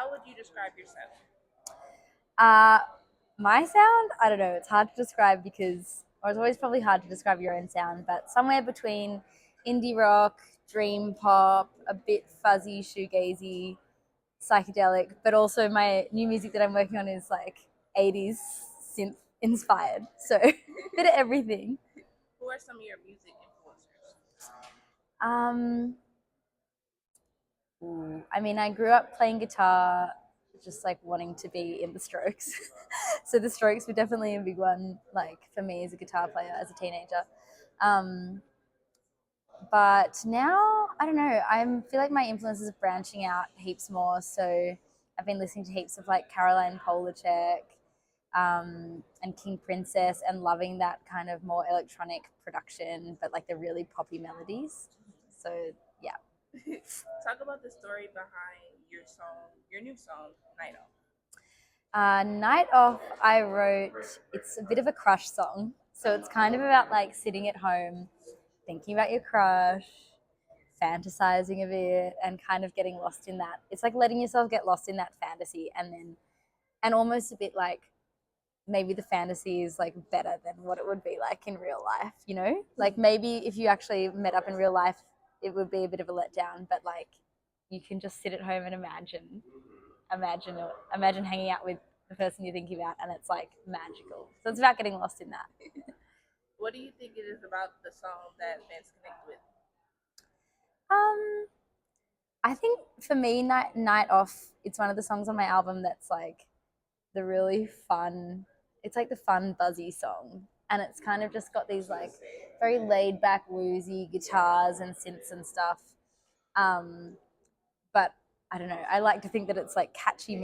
How would you describe yourself? Uh, my sound, I don't know. It's hard to describe or it's always probably hard to describe your own sound, but somewhere between indie rock, dream pop, a bit fuzzy, shoegazy, psychedelic, but also my new music that I'm working on is like 80s synth inspired. So, a bit of everything. Who are some of your music influencers? Um, I mean, I grew up playing guitar, just like wanting to be in the Strokes. So the Strokes were definitely a big one, like for me as a guitar player as a teenager. Um, but now I don't know. I feel like my influences are branching out heaps more. So I've been listening to heaps of like Caroline Polachek and King Princess, and loving that kind of more electronic production, but like the really poppy melodies. So yeah. Talk about the story behind your new song, Night Off. Night Off, I wrote, it's a bit of a crush song. So it's kind of about like sitting at home, thinking about your crush, fantasizing a bit, and kind of getting lost in that. It's like letting yourself get lost in that fantasy, and almost a bit like maybe the fantasy is like better than what it would be like in real life, you know? Like maybe if you actually met up in real life, it would be a bit of a letdown, but like you can just sit at home and imagine hanging out with the person you're thinking about, and it's like magical. So it's about getting lost in that. What do you think it is about the song that fans connect with? um I think for me, Night Off, it's one of the songs on my album that's like the really fun, it's like the fun buzzy song, and it's kind of just got these like very laid back woozy guitars and synths and stuff. But I don't know. I like to think that it's like catchy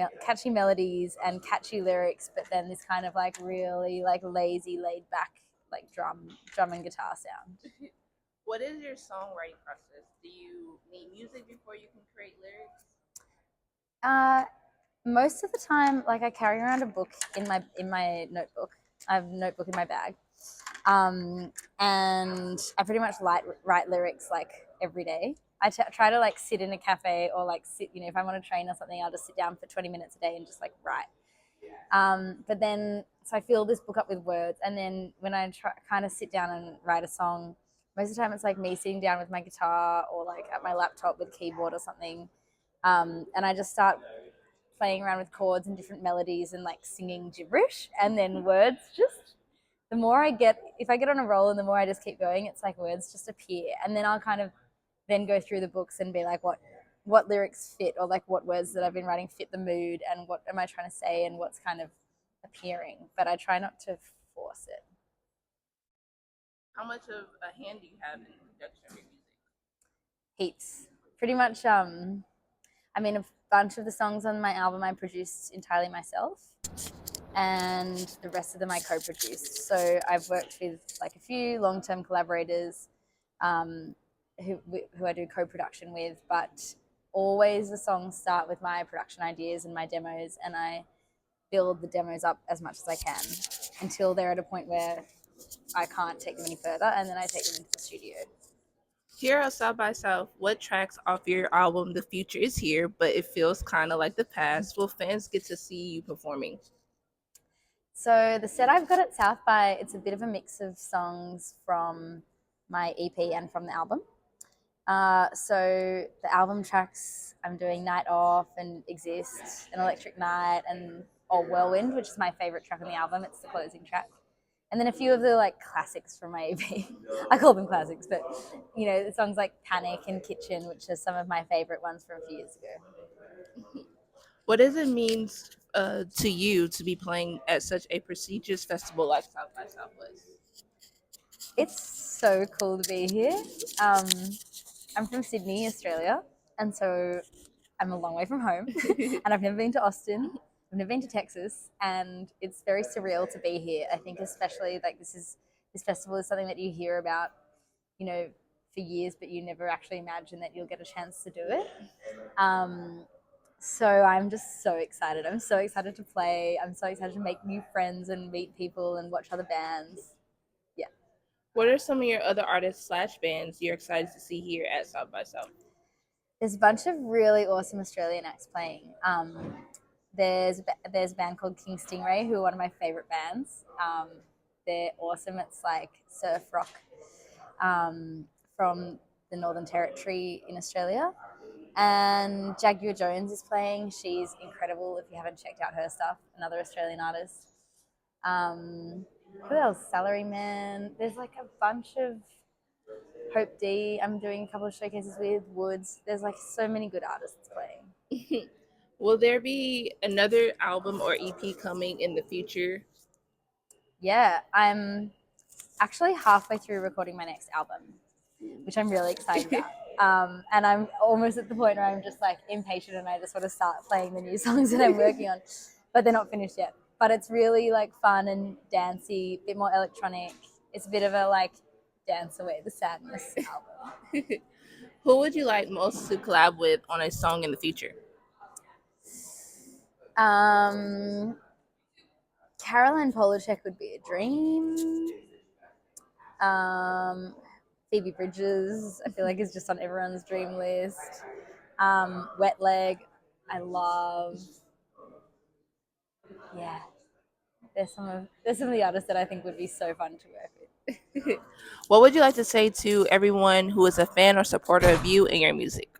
melodies and catchy lyrics, but then this kind of like really like lazy, laid back like drum and guitar sound. What is your songwriting process? Do you need music before you can create lyrics? Uh, Most of the time, like I carry around a book in my notebook. I have a notebook in my bag, and I pretty much write lyrics like every day. Try to like sit in a cafe or like sit, if I'm on a train or something, I'll just sit down for 20 minutes a day and just like write. But then, so I fill this book up with words, and then when I try kind of sit down and write a song, most of the time it's like me sitting down with my guitar or like at my laptop with keyboard or something, and I just start playing around with chords and different melodies and like singing gibberish, and then words just the more I get, if I get on a roll and the more I just keep going, it's like words just appear, and then I'll kind of then go through the books and be like, what lyrics fit, or like what words that I've been writing fit the mood, and what am I trying to say, and what's kind of appearing. But I try not to force it. How much of a hand do you have in the production of your music? Heaps. Pretty much. I mean, a bunch of the songs on my album I produced entirely myself, and the rest of them I co-produced. So I've worked with like a few long-term collaborators, um, who I do co-production with, but always the songs start with my production ideas and my demos, and I build the demos up as much as I can until they're at a point where I can't take them any further, and then I take them into the studio. Here at South by South, what tracks off your album The Future is Here, but it feels kind of like the past? Will fans get to see you performing? So the set I've got at South by, it's a bit of a mix of songs from my EP and from the album. So the album tracks, I'm doing Night Off and Exist and Electric Night and Old Whirlwind, which is my favorite track on the album. It's the closing track. And then a few of the like classics from my EP. I call them classics, but the songs like Panic and Kitchen, which are some of my favorite ones from a few years ago. What does it mean to you to be playing at such a prestigious festival like South by Southwest? It's so cool to be here. Um, I'm from Sydney, Australia, and so I'm a long way from home, and I've never been to Austin. I've never been to Texas, and it's very surreal to be here. I think, especially like this festival is something that you hear about, you know, for years, but you never actually imagine that you'll get a chance to do it. Um, so I'm just so excited. I'm so excited to play. I'm so excited to make new friends and meet people and watch other bands. Yeah. What are some of your other artists slash bands you're excited to see here at South by South? There's a bunch of really awesome Australian acts playing. There's a band called King Stingray, who are one of my favorite bands. They're awesome. It's like surf rock um, from the Northern Territory in Australia. And Jaguar Jones is playing. She's incredible. If you haven't checked out her stuff, another Australian artist. Who else? Salaryman. There's like a bunch of Hope D. I'm doing a couple of showcases with Woods. There's like so many good artists playing. Will there be another album or EP coming in the future? Yeah, I'm actually halfway through recording my next album, which I'm really excited about. And I'm almost at the point where I'm just like impatient and I just want to start playing the new songs that I'm working on, but they're not finished yet. But it's really like fun and dancey, a bit more electronic. It's a bit of a like dance away the sadness album. Who would you like most to collab with on a song in the future? Um, Caroline Polachek would be a dream. Um, Phoebe Bridges, I feel like is just on everyone's dream list. Wet Leg, I love. Yeah, there's some of the artists that I think would be so fun to work with. What would you like to say to everyone who is a fan or supporter of you and your music?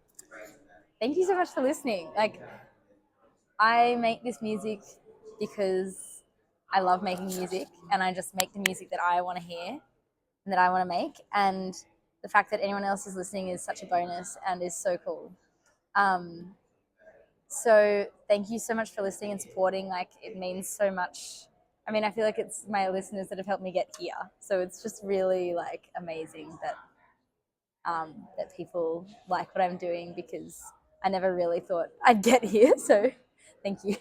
Thank you so much for listening. Like, I make this music because I love making music, and I just make the music that I want to hear and that I want to make. And the fact that anyone else is listening is such a bonus and is so cool. Um, so thank you so much for listening and supporting. Like, it means so much. I mean, I feel like it's my listeners that have helped me get here. So it's just really like amazing that people like what I'm doing, because I never really thought I'd get here. So thank you.